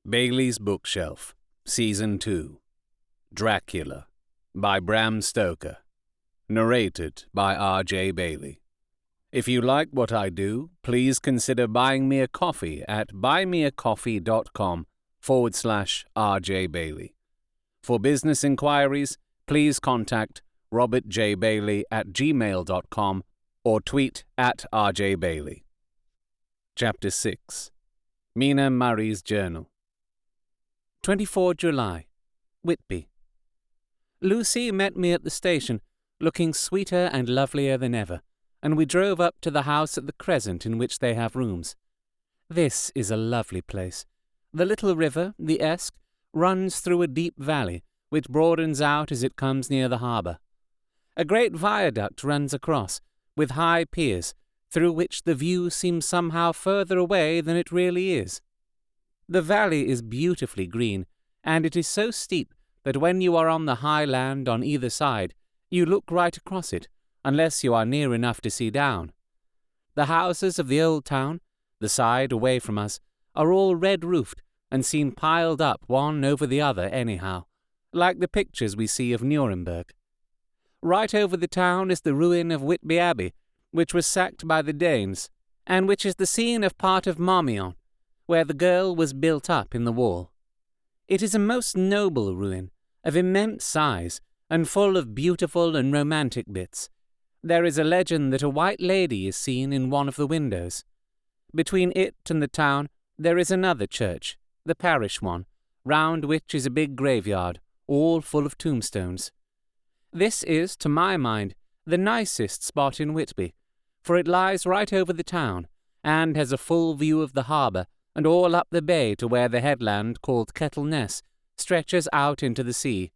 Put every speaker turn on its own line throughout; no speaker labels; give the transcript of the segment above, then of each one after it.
Bailey's Bookshelf, Season 2, Dracula, by Bram Stoker, narrated by R.J. Bailey. If you like what I do, please consider buying me a coffee at buymeacoffee.com/R.J. Bailey. For business inquiries, please contact robertjbailey@gmail.com or tweet @RJBailey. Chapter 6. Mina Murray's Journal. 24 July. Whitby. Lucy met me at the station, looking sweeter and lovelier than ever, and we drove up to the house at the Crescent in which they have rooms. This is a lovely place. The little river, the Esk, runs through a deep valley, which broadens out as it comes near the harbour. A great viaduct runs across, with high piers, through which the view seems somehow further away than it really is. The valley is beautifully green, and it is so steep that when you are on the high land on either side, you look right across it, unless you are near enough to see down. The houses of the old town, the side away from us, are all red-roofed and seem piled up one over the other anyhow, like the pictures we see of Nuremberg. Right over the town is the ruin of Whitby Abbey, which was sacked by the Danes, and which is the scene of part of Marmion, where the girl was built up in the wall. It is a most noble ruin, of immense size, and full of beautiful and romantic bits. There is a legend that a white lady is seen in one of the windows. Between it and the town there is another church, the parish one, round which is a big graveyard, all full of tombstones. This is, to my mind, the nicest spot in Whitby, for it lies right over the town, and has a full view of the harbour, and all up the bay to where the headland, called Kettleness, stretches out into the sea.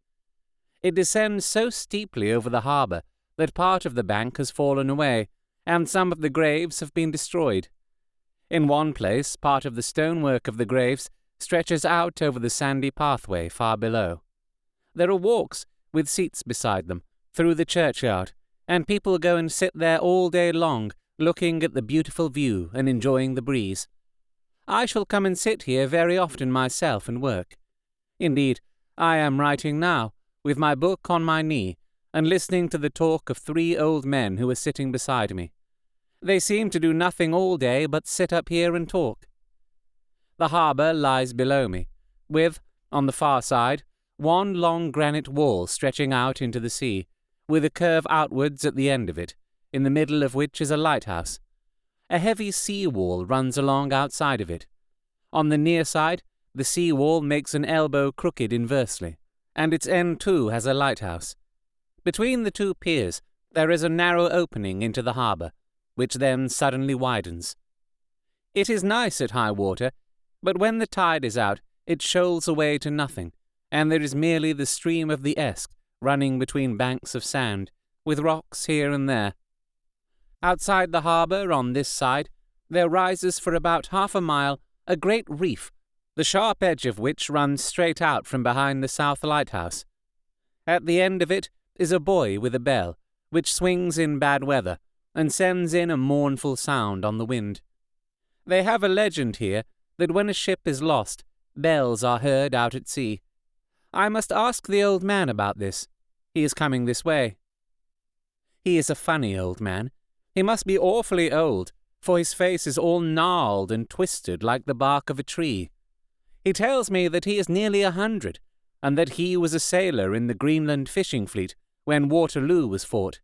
It descends so steeply over the harbour that part of the bank has fallen away, and some of the graves have been destroyed. In one place, part of the stonework of the graves stretches out over the sandy pathway far below. There are walks, with seats beside them, through the churchyard, and people go and sit there all day long, looking at the beautiful view and enjoying the breeze. I shall come and sit here very often myself and work. Indeed, I am writing now, with my book on my knee, and listening to the talk of 3 old men who are sitting beside me. They seem to do nothing all day but sit up here and talk. The harbour lies below me, with, on the far side, one long granite wall stretching out into the sea, with a curve outwards at the end of it, in the middle of which is a lighthouse. A heavy sea wall runs along outside of it. On the near side, the sea wall makes an elbow crooked inversely, and its end too has a lighthouse. Between the 2 piers there is a narrow opening into the harbour, which then suddenly widens. It is nice at high water, but when the tide is out, it shoals away to nothing, and there is merely the stream of the Esk running between banks of sand, with rocks here and there. Outside the harbour, on this side, there rises for about half a mile a great reef, the sharp edge of which runs straight out from behind the south lighthouse. At the end of it is a buoy with a bell, which swings in bad weather, and sends in a mournful sound on the wind. They have a legend here that when a ship is lost, bells are heard out at sea. I must ask the old man about this. He is coming this way. He is a funny old man. He must be awfully old, for his face is all gnarled and twisted like the bark of a tree. He tells me that he is nearly 100, and that he was a sailor in the Greenland fishing fleet when Waterloo was fought.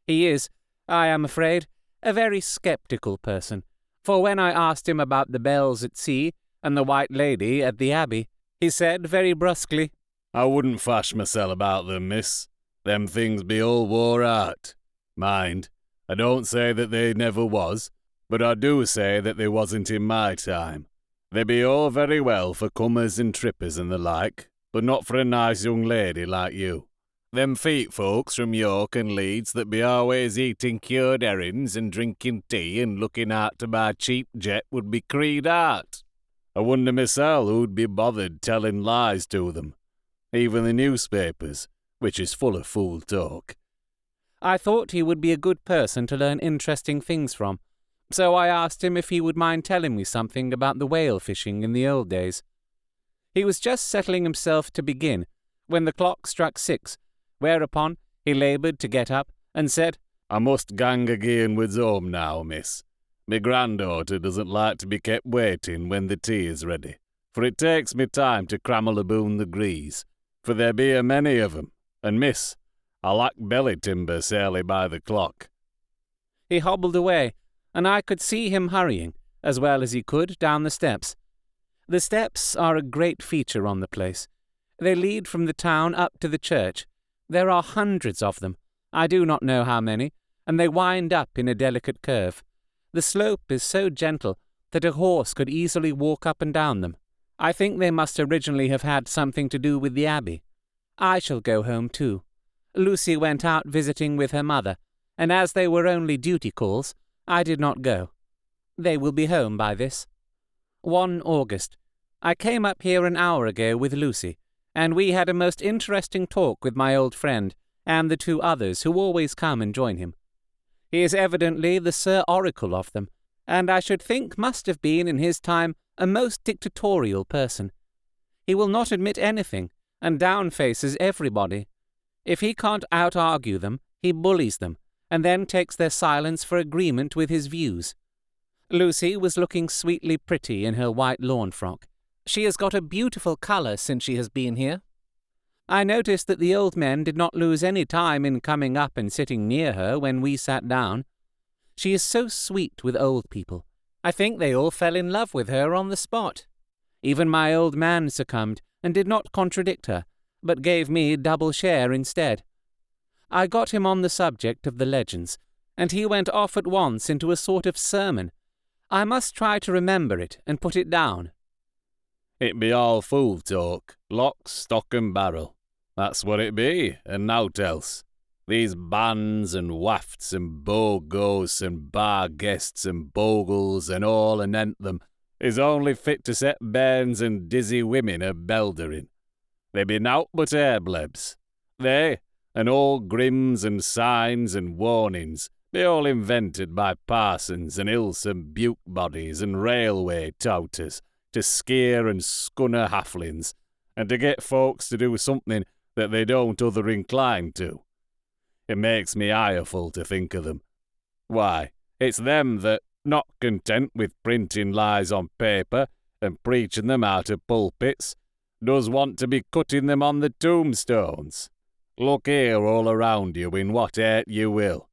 He is, I am afraid, a very sceptical person, for when I asked him about the bells at sea and the White Lady at the Abbey, he said very brusquely,
"I wouldn't fash mysel' about them, miss. Them things be all wore out. Mind, I don't say that they never was, but I do say that they wasn't in my time. They be all very well for comers and trippers and the like, but not for a nice young lady like you. Them feet folks from York and Leeds that be always eating cured herrings and drinking tea and looking out to buy cheap jet would be creed out. I wonder mysel' who'd be bothered telling lies to them. Even the newspapers, which is full of fool talk."
I thought he would be a good person to learn interesting things from, so I asked him if he would mind telling me something about the whale fishing in the old days. He was just settling himself to begin, when the clock struck 6, whereupon he laboured to get up, and said,
"I must gang againwards home now, miss. My granddaughter doesn't like to be kept waiting when the tea is ready, for it takes me time to crammel aboon the grease, for there be a many of 'em, and miss, I lack belly timber sairly by the clock."
He hobbled away, and I could see him hurrying, as well as he could, down the steps. The steps are a great feature on the place. They lead from the town up to the church. There are hundreds of them, I do not know how many, and they wind up in a delicate curve. The slope is so gentle that a horse could easily walk up and down them. I think they must originally have had something to do with the abbey. I shall go home too. Lucy went out visiting with her mother, and as they were only duty calls, I did not go. They will be home by this. 1 August. I came up here an hour ago with Lucy, and we had a most interesting talk with my old friend, and the 2 others who always come and join him. He is evidently the Sir Oracle of them, and I should think must have been in his time a most dictatorial person. He will not admit anything, and downfaces everybody. If he can't out-argue them, he bullies them, and then takes their silence for agreement with his views. Lucy was looking sweetly pretty in her white lawn frock. She has got a beautiful colour since she has been here. I noticed that the old men did not lose any time in coming up and sitting near her when we sat down. She is so sweet with old people. I think they all fell in love with her on the spot. Even my old man succumbed, and did not contradict her, but gave me double share instead. I got him on the subject of the legends, and he went off at once into a sort of sermon. I must try to remember it and put it down.
"It be all fool talk, lock, stock and barrel. That's what it be, and nowt else. These bands and wafts and bogos and bar guests and bogles and all anent them is only fit to set bairns and dizzy women a beldering. They be nowt but airblebs. They, and all grims and signs and warnings, be all invented by parsons and ilsome buke bodies and railway touters to scare and scunner halflings, and to get folks to do something that they don't other incline to. It makes me ireful to think of them. Why, it's them that, not content with printing lies on paper and preaching them out of pulpits, does want to be cutting them on the tombstones. Look here all around you in what art you will.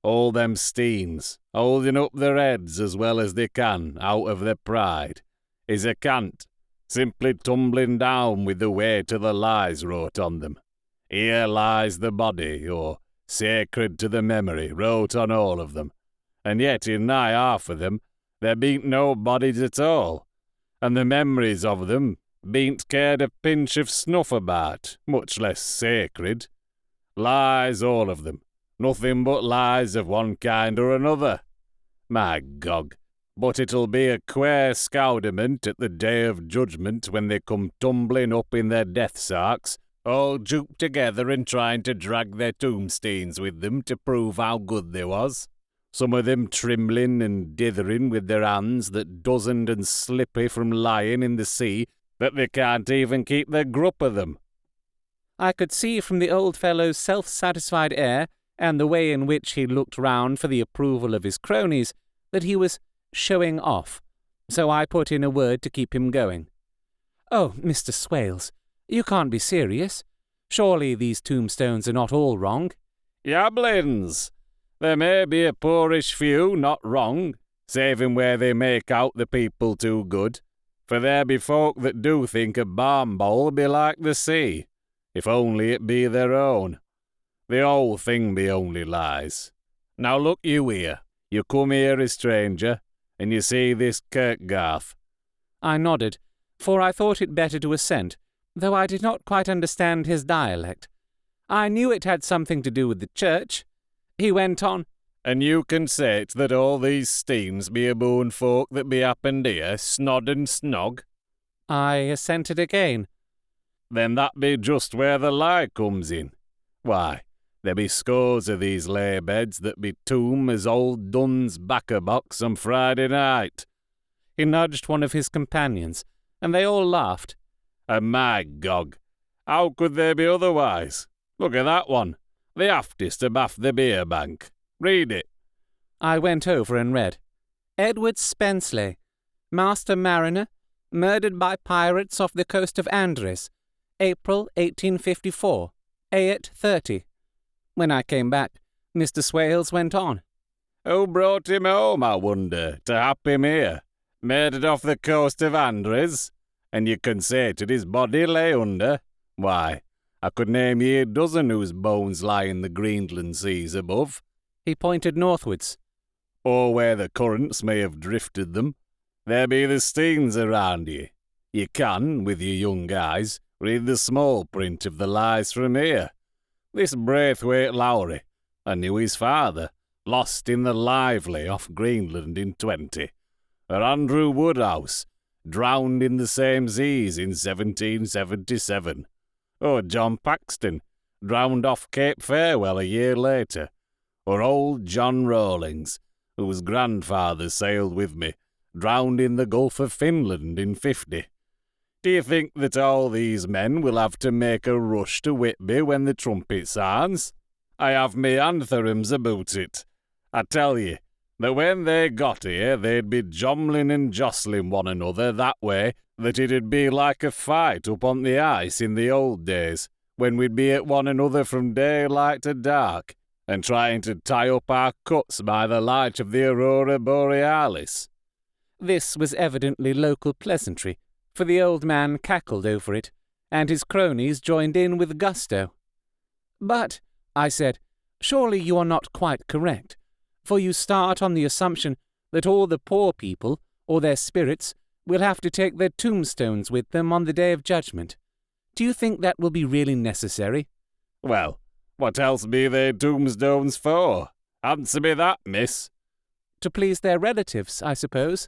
All them steens, holding up their heads as well as they can out of their pride, is a cant, simply tumbling down with the weight of the lies wrote on them. Here lies the body, or sacred to the memory, wrote on all of them, and yet in nigh half of them there bean't no bodies at all, and the memories of them bean't cared a pinch of snuff about, much less sacred. Lies all of them, nothing but lies of one kind or another. My Gog, but it'll be a quare scowdiment at the day of judgment when they come tumbling up in their death sarks, all duped together and trying to drag their tombstains with them to prove how good they was. Some of them trimling and dithering with their hands that dozened and slippy from lying in the sea that they can't even keep their grup of them.
I could see from the old fellow's self-satisfied air, and the way in which he looked round for the approval of his cronies, that he was showing off, so I put in a word to keep him going. "Oh, Mr. Swales, you can't be serious. Surely these tombstones are not all wrong?"
"Yabblins! There may be a poorish few not wrong, saving where they make out the people too good, for there be folk that do think a barn bowl be like the sea, if only it be their own. The whole thing be only lies. Now look you here, you come here a stranger, and you see this kirkgarth."
I nodded, for I thought it better to assent, though I did not quite understand his dialect. I knew it had something to do with the church. He went on,
"And you can say that all these steens be aboon folk that be happened here, snod and snog?"
I assented again.
"Then that be just where the lie comes in. Why, there be scores of these lay beds that be tomb as old Dunn's backer box on Friday night."
He nudged one of his companions, and they all laughed.
And my gog, how could they be otherwise? Look at that one. The aftest abaft the beer bank. Read it.
I went over and read. Edward Spensley, Master Mariner, murdered by pirates off the coast of Andres, April 1854, A.30. When I came back, Mr. Swales went on.
Who brought him home, I wonder, to hap him here? Murdered off the coast of Andres? And you considered his body lay under? Why, I could name ye a dozen whose bones lie in the Greenland seas above.
He pointed northwards.
Or where the currents may have drifted them. There be the steens around ye. You can, with your young eyes, read the small print of the lies from here. This Braithwaite Lowry, I knew his father, lost in the Lively off Greenland in 20. Or Andrew Woodhouse, drowned in the same seas in 1777. Or John Paxton, drowned off Cape Farewell a year later. Or old John Rawlings, whose grandfather sailed with me, drowned in the Gulf of Finland in 50. Do you think that all these men will have to make a rush to Whitby when the trumpet sounds? I have me antherems about it. I tell ye, that when they got here, they'd be jomling and jostling one another that way that it'd be like a fight up on the ice in the old days, when we'd be at one another from daylight to dark, and trying to tie up our cuts by the light of the aurora borealis.
This was evidently local pleasantry, for the old man cackled over it, and his cronies joined in with gusto. But, I said, surely you are not quite correct, for you start on the assumption that all the poor people, or their spirits, will have to take their tombstones with them on the Day of Judgment. Do you think that will be really necessary?
Well, what else be they tombstones for? Answer me that, miss.
To please their relatives, I suppose.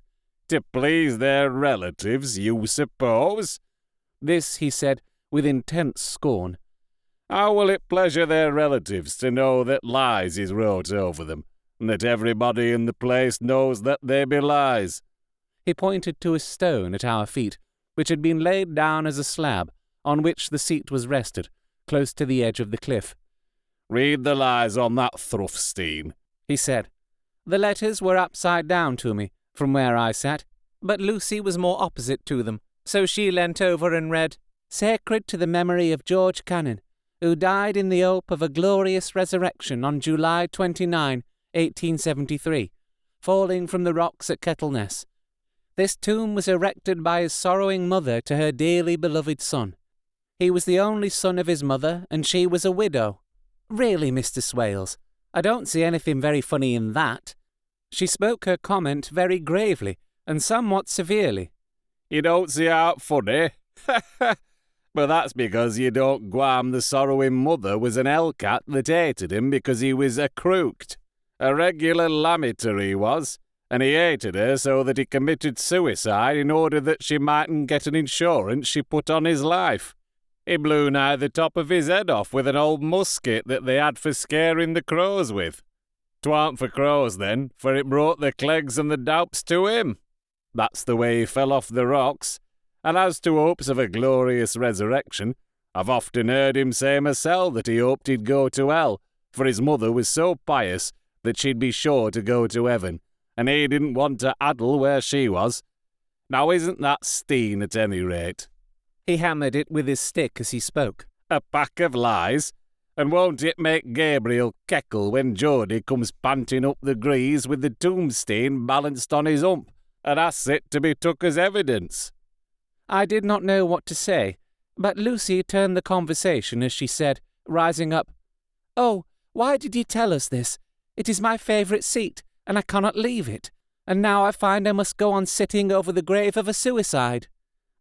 To please their relatives, you suppose?
This, he said, with intense scorn.
How will it pleasure their relatives to know that lies is wrote over them, and that everybody in the place knows that they be lies?
He pointed to a stone at our feet, which had been laid down as a slab, on which the seat was rested, close to the edge of the cliff.
Read the lies on that thruffstein,
he said. The letters were upside down to me, from where I sat, but Lucy was more opposite to them, so she leant over and read, Sacred to the memory of George Cannon, who died in the hope of a glorious resurrection on July 29, 1873, falling from the rocks at Kettleness. This tomb was erected by his sorrowing mother to her dearly beloved son. He was the only son of his mother, and she was a widow. Really, Mr. Swales, I don't see anything very funny in that. She spoke her comment very gravely and somewhat severely.
You don't see out funny? But that's because you don't gwam the sorrowing mother was an hellcat that hated him because he was a crooked. A regular lamiter he was, and he hated her so that he committed suicide in order that she mightn't get an insurance she put on his life. He blew nigh the top of his head off with an old musket that they had for scaring the crows with. 'Twarn't for crows then, for it brought the clegs and the doups to him. That's the way he fell off the rocks. And as to hopes of a glorious resurrection, I've often heard him say myself that he hoped he'd go to hell, for his mother was so pious that she'd be sure to go to heaven, and he didn't want to addle where she was. Now isn't that steen at any rate?
He hammered it with his stick as he spoke.
A pack of lies. And won't it make Gabriel keckle when Geordie comes panting up the grease with the tombstone balanced on his hump, and asks it to be took as evidence?
I did not know what to say, but Lucy turned the conversation as she said, rising up, Oh, why did you tell us this? It is my favourite seat, and I cannot leave it, and now I find I must go on sitting over the grave of a suicide.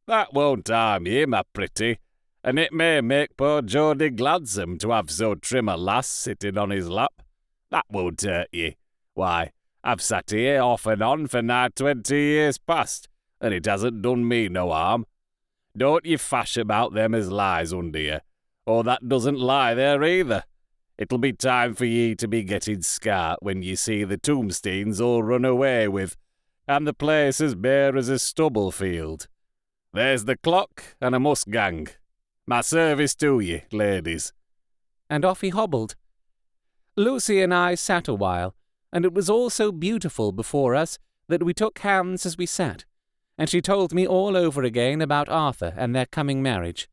That won't harm ye, my pretty, and it may make poor Geordie gladsome to have so trim a lass sitting on his lap. That won't hurt ye. Why, I've sat here off and on for nigh 20 years past, and it hasn't done me no harm. Don't ye fash about them as lies under ye, or that doesn't lie there either. It'll be time for ye to be getting scart when ye see the tombstones all run away with, and the place as bare as a stubble field. There's the clock, and I must gang. My service to ye, ladies.
And off he hobbled. Lucy and I sat a while, and it was all so beautiful before us that we took hands as we sat, and she told me all over again about Arthur and their coming marriage.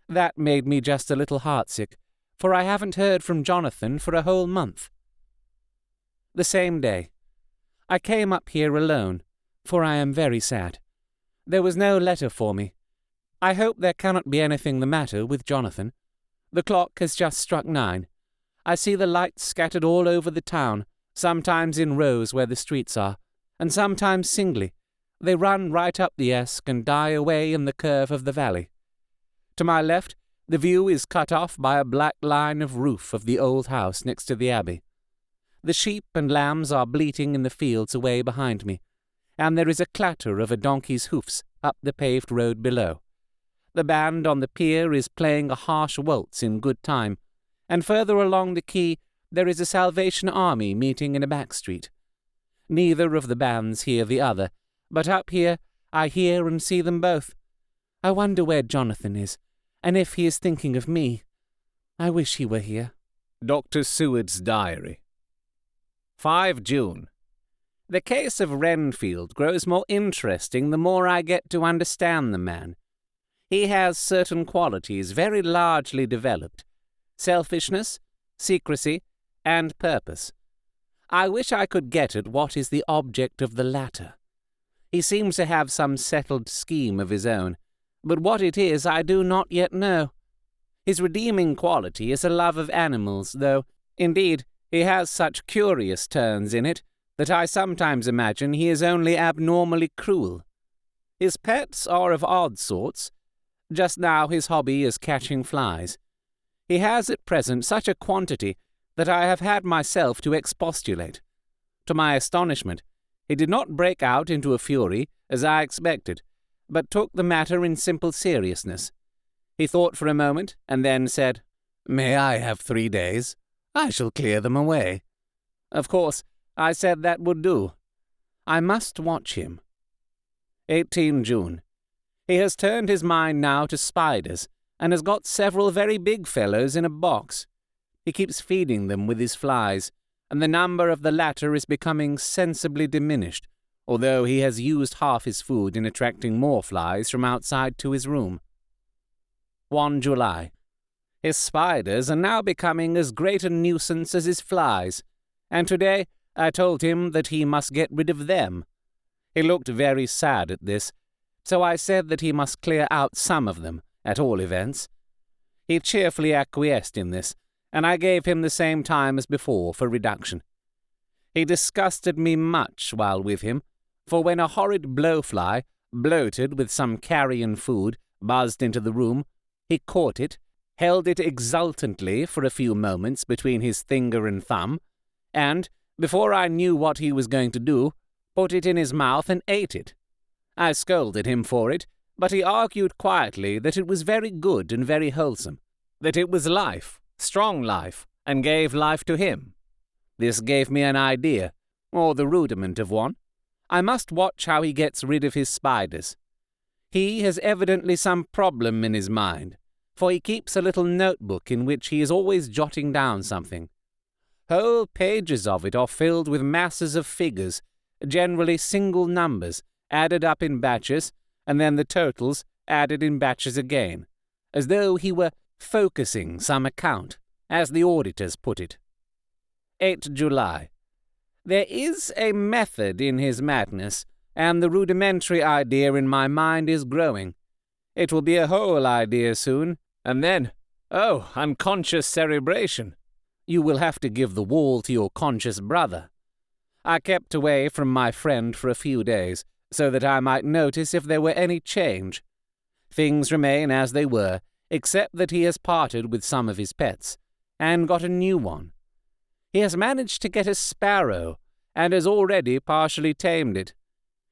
That made me just a little heartsick, for I haven't heard from Jonathan for a whole month. The same day, I came up here alone, for I am very sad. There was no letter for me. I hope there cannot be anything the matter with Jonathan. The clock has just struck 9. I see the lights scattered all over the town, sometimes in rows where the streets are, and sometimes singly. They run right up the Esk and die away in the curve of the valley. To my left, the view is cut off by a black line of roof of the old house next to the abbey. The sheep and lambs are bleating in the fields away behind me, and there is a clatter of a donkey's hoofs up the paved road below. The band on the pier is playing a harsh waltz in good time, and further along the quay there is a Salvation Army meeting in a back street. Neither of the bands hear the other, but up here I hear and see them both. I wonder where Jonathan is, and if he is thinking of me. I wish he were here.
Dr. Seward's Diary.
5 June. The case of Renfield grows more interesting the more I get to understand the man. He has certain qualities very largely developed: selfishness, secrecy, and purpose. I wish I could get at what is the object of the latter. He seems to have some settled scheme of his own, but what it is I do not yet know. His redeeming quality is a love of animals, though, indeed, he has such curious turns in it that I sometimes imagine he is only abnormally cruel. His pets are of odd sorts. Just now his hobby is catching flies. He has at present such a quantity that I have had myself to expostulate. To my astonishment, he did not break out into a fury, as I expected, but took the matter in simple seriousness. He thought for a moment, and then said, "May I have 3 days? I shall clear them away." Of course, I said that would do. I must watch him. 18 June. He has turned his mind now to spiders, and has got several very big fellows in a box. He keeps feeding them with his flies, and the number of the latter is becoming sensibly diminished, although he has used half his food in attracting more flies from outside to his room. 1 July. His spiders are now becoming as great a nuisance as his flies, and today I told him that he must get rid of them. He looked very sad at this, so I said that he must clear out some of them, at all events. He cheerfully acquiesced in this, and I gave him the same time as before for reduction. He disgusted me much while with him, for when a horrid blowfly, bloated with some carrion food, buzzed into the room, he caught it, held it exultantly for a few moments between his finger and thumb, and, before I knew what he was going to do, put it in his mouth and ate it. I scolded him for it, but he argued quietly that it was very good and very wholesome, that it was life, strong life, and gave life to him. This gave me an idea, or the rudiment of one. I must watch how he gets rid of his spiders. He has evidently some problem in his mind, for he keeps a little notebook in which he is always jotting down something. Whole pages of it are filled with masses of figures, generally single numbers, added up in batches, and then the totals added in batches again, as though he were focusing some account, as the auditors put it. 8 July. There is a method in his madness, and the rudimentary idea in my mind is growing. It will be a whole idea soon, and then, oh, unconscious cerebration. You will have to give the wall to your conscious brother. I kept away from my friend for a few days, so that I might notice if there were any change. Things remain as they were, except that he has parted with some of his pets, and got a new one. He has managed to get a sparrow, and has already partially tamed it.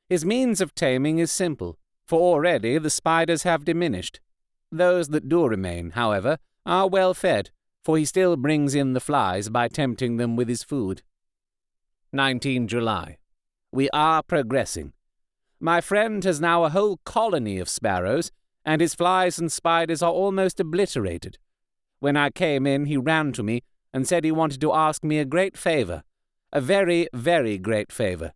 His means of taming is simple, for already the spiders have diminished. Those that do remain, however, are well fed, for he still brings in the flies by tempting them with his food. 19 July. We are progressing. My friend has now a whole colony of sparrows, and his flies and spiders are almost obliterated. When I came in, he ran to me and said he wanted to ask me a great favor, a very, very great favor,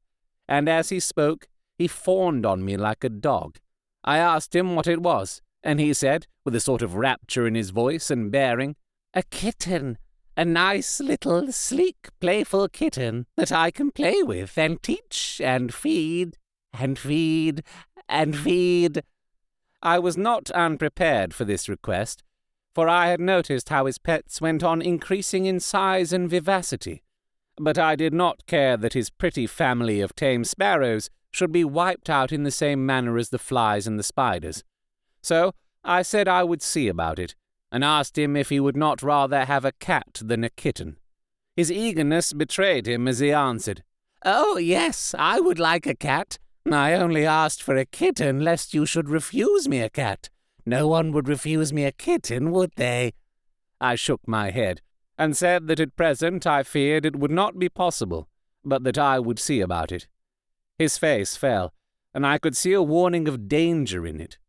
and as he spoke, he fawned on me like a dog. I asked him what it was, and he said, with a sort of rapture in his voice and bearing, "A kitten, a nice little, sleek, playful kitten that I can play with and teach and feed and feed and feed." I was not unprepared for this request, for I had noticed how his pets went on increasing in size and vivacity, but I did not care that his pretty family of tame sparrows should be wiped out in the same manner as the flies and the spiders. So I said I would see about it, and asked him if he would not rather have a cat than a kitten. His eagerness betrayed him as he answered, "Oh, yes, I would like a cat. I only asked for a kitten lest you should refuse me a cat. No one would refuse me a kitten, would they?" I shook my head, and said that at present I feared it would not be possible, but that I would see about it. His face fell, and I could see a warning of danger in it,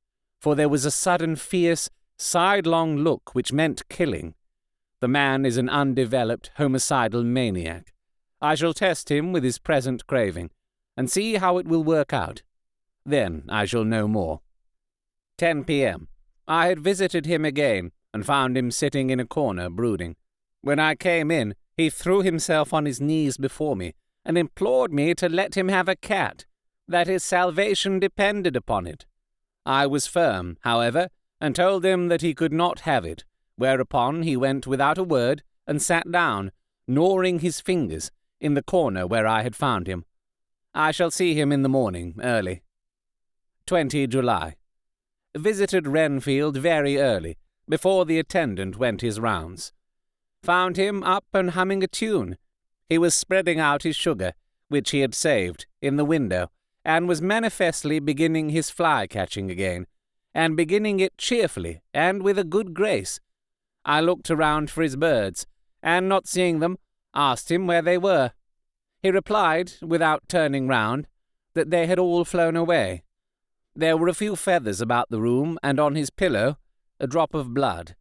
for there was a sudden fierce, sidelong look which meant killing. The man is an undeveloped, homicidal maniac. I shall test him with his present craving, and see how it will work out. Then I shall know more. 10 p.m. I had visited him again, and found him sitting in a corner brooding. When I came in, he threw himself on his knees before me, and implored me to let him have a cat, that his salvation depended upon it. I was firm, however, and told him that he could not have it, whereupon he went without a word and sat down, gnawing his fingers, in the corner where I had found him. I shall see him in the morning, early. 20 July. Visited Renfield very early, before the attendant went his rounds. Found him up and humming a tune. He was spreading out his sugar, which he had saved, in the window, and was manifestly beginning his fly-catching again, and beginning it cheerfully and with a good grace. I looked around for his birds, and not seeing them, asked him where they were. He replied, without turning round, that they had all flown away. There were a few feathers about the room, and on his pillow a drop of blood.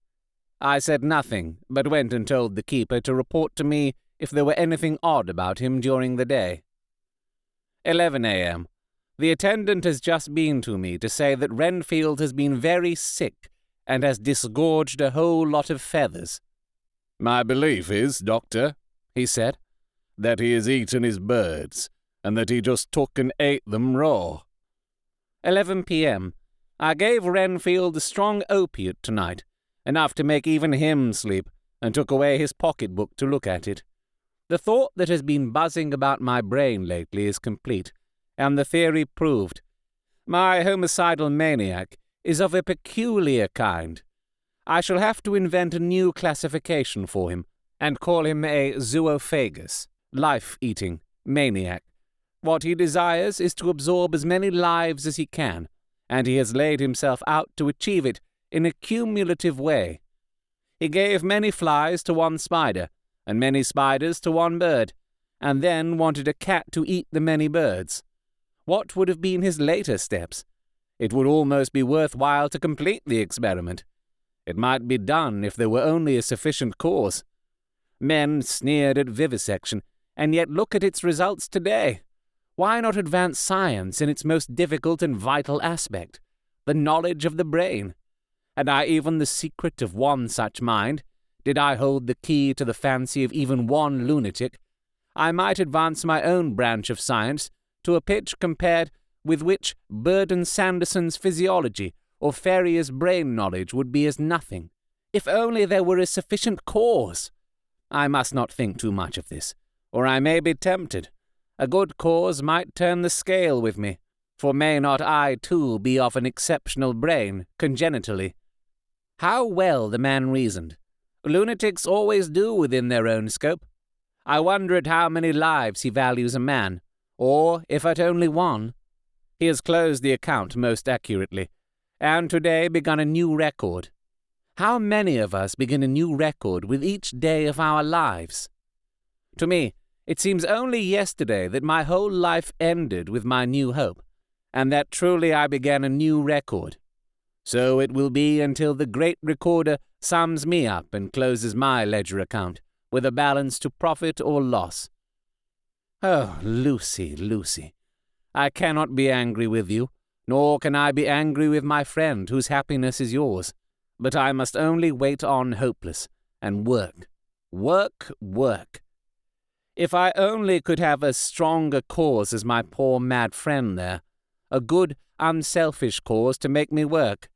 I said nothing, but went and told the keeper to report to me if there were anything odd about him during the day. 11 a.m. The attendant has just been to me to say that Renfield has been very sick, and has disgorged a whole lot of feathers.
"My belief is, Doctor," he said, "that he has eaten his birds, and that he just took and ate them raw."
11 p.m. I gave Renfield a strong opiate tonight, enough to make even him sleep, and took away his pocket-book to look at it. The thought that has been buzzing about my brain lately is complete, and the theory proved. My homicidal maniac is of a peculiar kind. I shall have to invent a new classification for him, and call him a zoophagous, life-eating maniac. What he desires is to absorb as many lives as he can, and he has laid himself out to achieve it in a cumulative way. He gave many flies to one spider, and many spiders to one bird, and then wanted a cat to eat the many birds. What would have been his later steps? It would almost be worth while to complete the experiment. It might be done if there were only a sufficient cause. Men sneered at vivisection, and yet look at its results today. Why not advance science in its most difficult and vital aspect, the knowledge of the brain? Had I even the secret of one such mind, did I hold the key to the fancy of even one lunatic, I might advance my own branch of science to a pitch compared with which Burden-Sanderson's physiology or Ferrier's brain knowledge would be as nothing, if only there were a sufficient cause. I must not think too much of this, or I may be tempted. A good cause might turn the scale with me, for may not I too be of an exceptional brain, congenitally? How well the man reasoned! Lunatics always do within their own scope. I wonder at how many lives he values a man, or if at only one. He has closed the account most accurately, and today begun a new record. How many of us begin a new record with each day of our lives? To me, it seems only yesterday that my whole life ended with my new hope, and that truly I began a new record. So it will be until the great recorder sums me up and closes my ledger account, with a balance to profit or loss. Oh, Lucy, Lucy, I cannot be angry with you, nor can I be angry with my friend whose happiness is yours, but I must only wait on hopeless, and work, work, work. If I only could have as strong a cause as my poor mad friend there, a good, unselfish cause to make me work,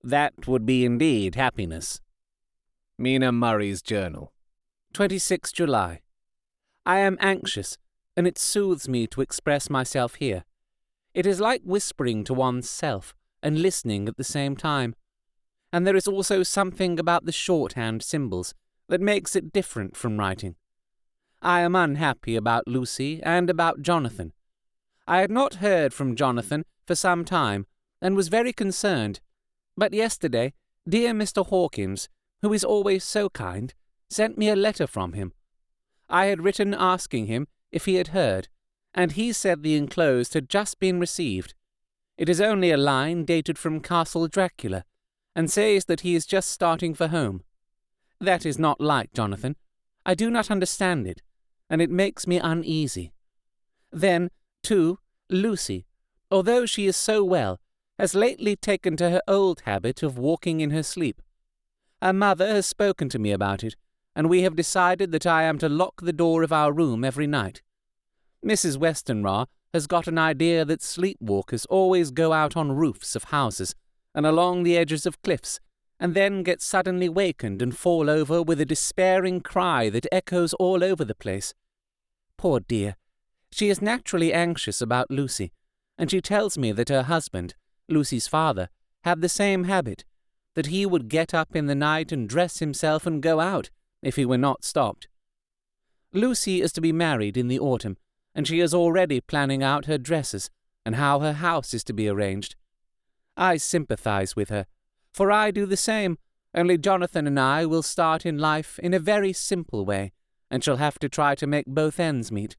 that would be indeed happiness. Mina Murray's Journal, 26 July. I am anxious, and it soothes me to express myself here. It is like whispering to one's self and listening at the same time. And there is also something about the shorthand symbols that makes it different from writing. I am unhappy about Lucy and about Jonathan. I had not heard from Jonathan for some time, and was very concerned. But yesterday, dear Mr. Hawkins, who is always so kind, sent me a letter from him. I had written asking him if he had heard, and he said the enclosed had just been received. It is only a line dated from Castle Dracula, and says that he is just starting for home. That is not like Jonathan. I do not understand it, and it makes me uneasy. Then, too, Lucy, although she is so well, has lately taken to her old habit of walking in her sleep. Her mother has spoken to me about it, and we have decided that I am to lock the door of our room every night. Mrs. Westenra has got an idea that sleepwalkers always go out on roofs of houses and along the edges of cliffs, and then get suddenly wakened and fall over with a despairing cry that echoes all over the place. Poor dear, she is naturally anxious about Lucy, and she tells me that her husband, Lucy's father, had the same habit, that he would get up in the night and dress himself and go out, if he were not stopped. Lucy is to be married in the autumn, and she is already planning out her dresses, and how her house is to be arranged. I sympathize with her, for I do the same, only Jonathan and I will start in life in a very simple way, and shall have to try to make both ends meet.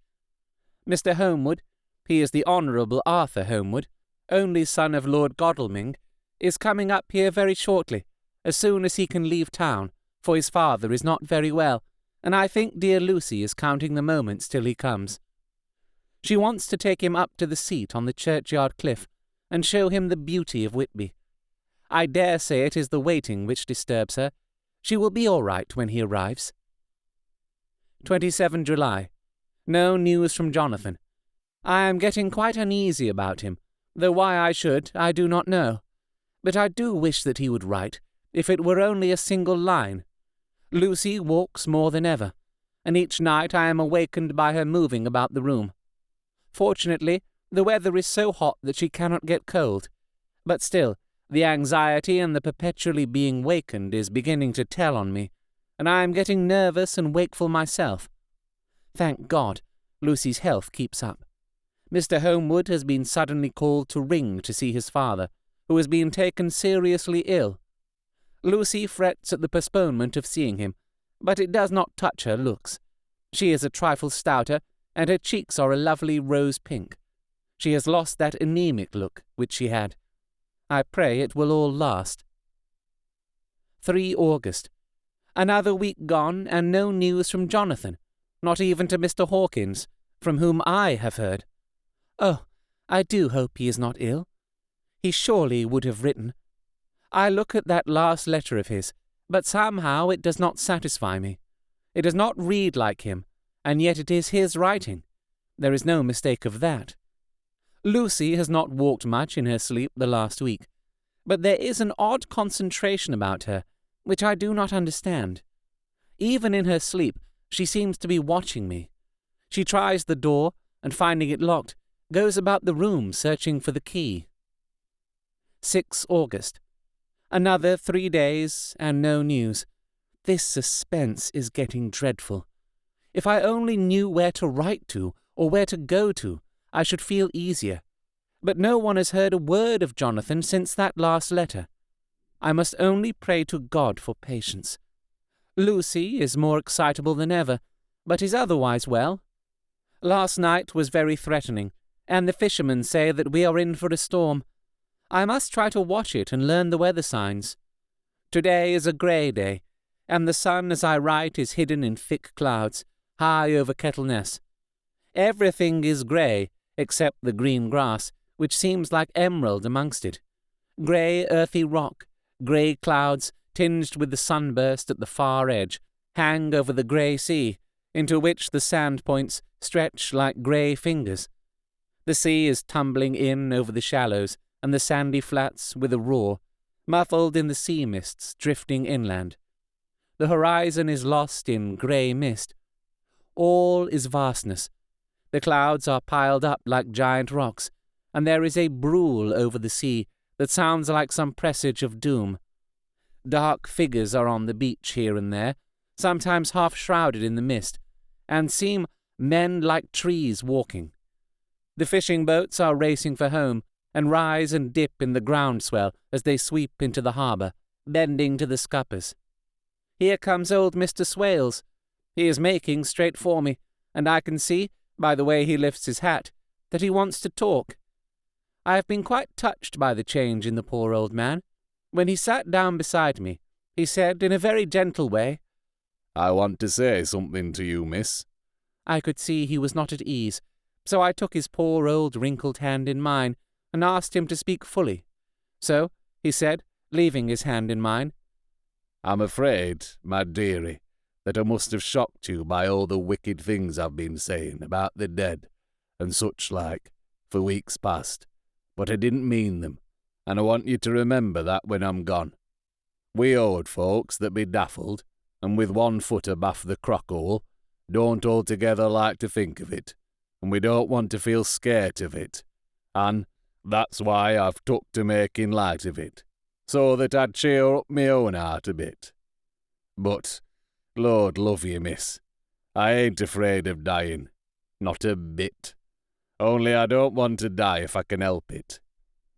Mr. Holmwood, he is the Honourable Arthur Holmwood, only son of Lord Godalming, is coming up here very shortly, as soon as he can leave town, for his father is not very well, and I think dear Lucy is counting the moments till he comes. She wants to take him up to the seat on the churchyard cliff, and show him the beauty of Whitby. I dare say it is the waiting which disturbs her. She will be all right when he arrives. 27 July. No news from Jonathan. I am getting quite uneasy about him, though why I should, I do not know. But I do wish that he would write, if it were only a single line. Lucy walks more than ever, and each night I am awakened by her moving about the room. Fortunately, the weather is so hot that she cannot get cold, but still, the anxiety and the perpetually being wakened is beginning to tell on me, and I am getting nervous and wakeful myself. Thank God, Lucy's health keeps up. Mr. Holmwood has been suddenly called to Ring to see his father, who has been taken seriously ill. Lucy frets at the postponement of seeing him, but it does not touch her looks. She is a trifle stouter, and her cheeks are a lovely rose pink. She has lost that anemic look which she had. I pray it will all last. 3 August. Another week gone, and no news from Jonathan, not even to Mr. Hawkins, from whom I have heard. Oh, I do hope he is not ill. He surely would have written. I look at that last letter of his, but somehow it does not satisfy me. It does not read like him, and yet it is his writing. There is no mistake of that. Lucy has not walked much in her sleep the last week, but there is an odd concentration about her, which I do not understand. Even in her sleep, she seems to be watching me. She tries the door, and finding it locked, goes about the room searching for the key. 6 August. Another 3 days, and no news. This suspense is getting dreadful. If I only knew where to write to, or where to go to, I should feel easier. But no one has heard a word of Jonathan since that last letter. I must only pray to God for patience. Lucy is more excitable than ever, but is otherwise well. Last night was very threatening, and the fishermen say that we are in for a storm. I must try to watch it and learn the weather signs. Today is a grey day, and the sun as I write is hidden in thick clouds, high over Kettleness. Everything is grey except the green grass, which seems like emerald amongst it. Grey earthy rock, grey clouds tinged with the sunburst at the far edge, hang over the grey sea, into which the sand points stretch like grey fingers. The sea is tumbling in over the shallows and the sandy flats with a roar, muffled in the sea mists drifting inland. The horizon is lost in grey mist. All is vastness. The clouds are piled up like giant rocks, and there is a brool over the sea that sounds like some presage of doom. Dark figures are on the beach here and there, sometimes half shrouded in the mist, and seem men like trees walking. The fishing boats are racing for home, and rise and dip in the groundswell as they sweep into the harbour, bending to the scuppers. Here comes old Mr. Swales. He is making straight for me, and I can see, by the way he lifts his hat, that he wants to talk. I have been quite touched by the change in the poor old man. When he sat down beside me, he said in a very gentle way,
"I want to say something to you, miss."
I could see he was not at ease, so I took his poor old wrinkled hand in mine and asked him to speak fully. So, he said, leaving his hand in mine,
"I'm afraid, my dearie, that I must have shocked you by all the wicked things I've been saying about the dead and such like for weeks past, but I didn't mean them, and I want you to remember that when I'm gone. We old folks that be daffled, and with one foot abaft the crock-hole, don't altogether like to think of it, and we don't want to feel scared of it, and that's why I've took to making light of it, so that I'd cheer up my own heart a bit. But, Lord love you, miss, I ain't afraid of dying, not a bit. Only I don't want to die if I can help it.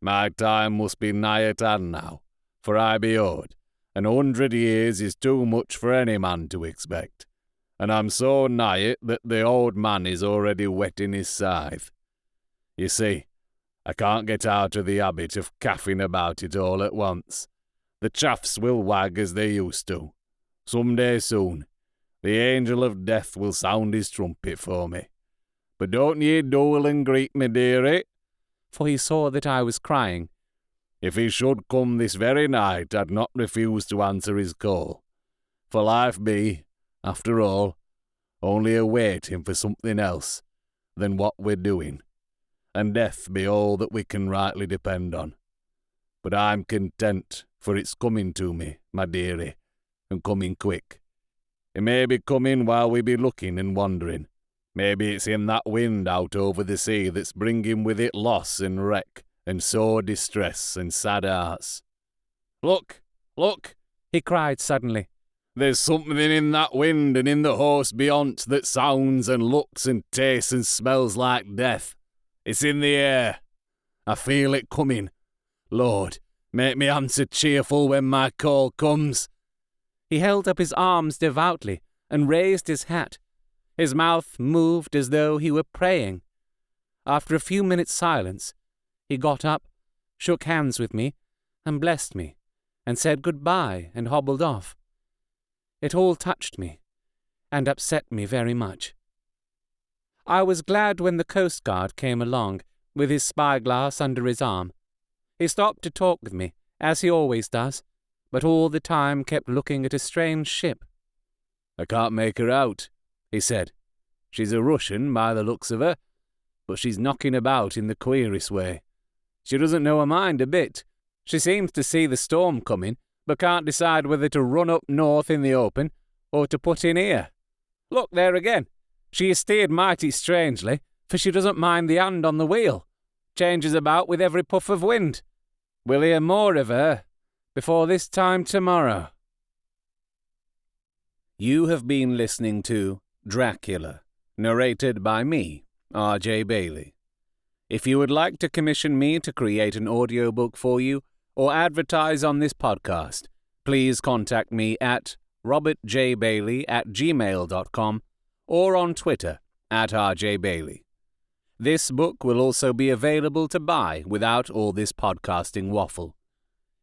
My time must be nigh at hand now, for I be old, and 100 years is too much for any man to expect, and I'm so nigh it that the old man is already whetting his scythe. You see, I can't get out of the habit of caffing about it all at once. The chaffs will wag as they used to. Some day soon, the angel of death will sound his trumpet for me. But don't ye duel and greet me, dearie,"
for he saw that I was crying.
"If he should come this very night, I'd not refuse to answer his call. For life be, after all, only a waiting for something else than what we're doing, and death be all that we can rightly depend on. But I'm content, for it's coming to me, my dearie, and coming quick. It may be coming while we be looking and wondering. Maybe it's in that wind out over the sea that's bringing with it loss and wreck and sore distress and sad hearts. Look, look,"
he cried suddenly.
"there's something in that wind and in the host beyond that sounds and looks and tastes and smells like death. It's in the air. I feel it coming. Lord, make me answer cheerful when my call comes."
He held up his arms devoutly and raised his hat. His mouth moved as though he were praying. After a few minutes' silence, he got up, shook hands with me, and blessed me, and said good-bye and hobbled off. It all touched me, and upset me very much. I was glad when the Coast Guard came along, with his spyglass under his arm. He stopped to talk with me, as he always does, but all the time kept looking at a strange ship.
"I can't make her out," he said. "She's a Russian by the looks of her, but she's knocking about in the queerest way. She doesn't know her mind a bit. She seems to see the storm coming, but can't decide whether to run up north in the open or to put in here. Look there again. She is steered mighty strangely, for she doesn't mind the hand on the wheel. Changes about with every puff of wind. We'll hear more of her before this time tomorrow."
You have been listening to Dracula, narrated by me, R.J. Bailey. If you would like to commission me to create an audiobook for you or advertise on this podcast, please contact me at robertjbailey@gmail.com or on Twitter @RJBailey. This book will also be available to buy without all this podcasting waffle.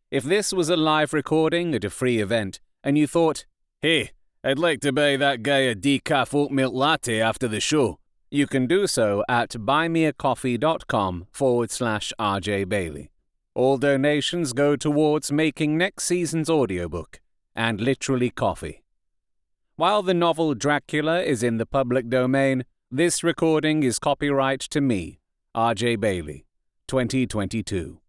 If this was a live recording at a free event and you thought,
"Hey, I'd like to buy that guy a decaf oat milk latte after the show,"
you can do so at buymeacoffee.com/RJ Bailey. All donations go towards making next season's audiobook, and literally coffee. While the novel Dracula is in the public domain, this recording is copyright to me, RJ Bailey, 2022.